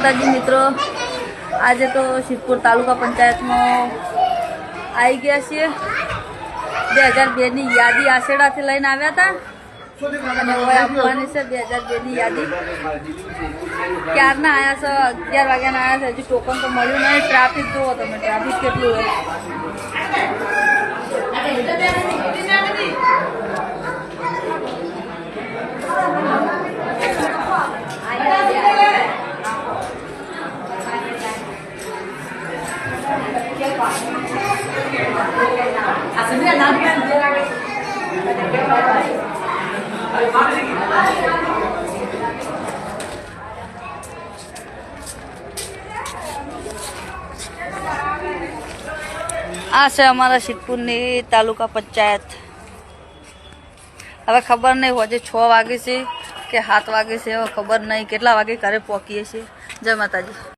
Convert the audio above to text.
माताजी मित्रों, आज तो सिद्धपुर तालुका पंचायत में आई गया छे। 2002 ની યાદી આશેડાથી લઈને આવ્યા હતા અને ઓય આપવાની છે 2002 ની યાદી। ક્યારના આયા છે, 11 વાગ્યાના આયા છે, હજી ટોકન તો મળ્યું નહીં। ટ્રાફિક જુઓ તમે, ટ્રાફિક કેટલું હોય। आ से हमारा सिद्धपुर ની तालुका पंचायत। હવે ખબર નહીં હોજે 6 વાગે છે કે 7 વાગે છે, હવે ખબર નહીં કેટલા વાગે ઘરે પહોંચીએ છીએ। જય માતાજી।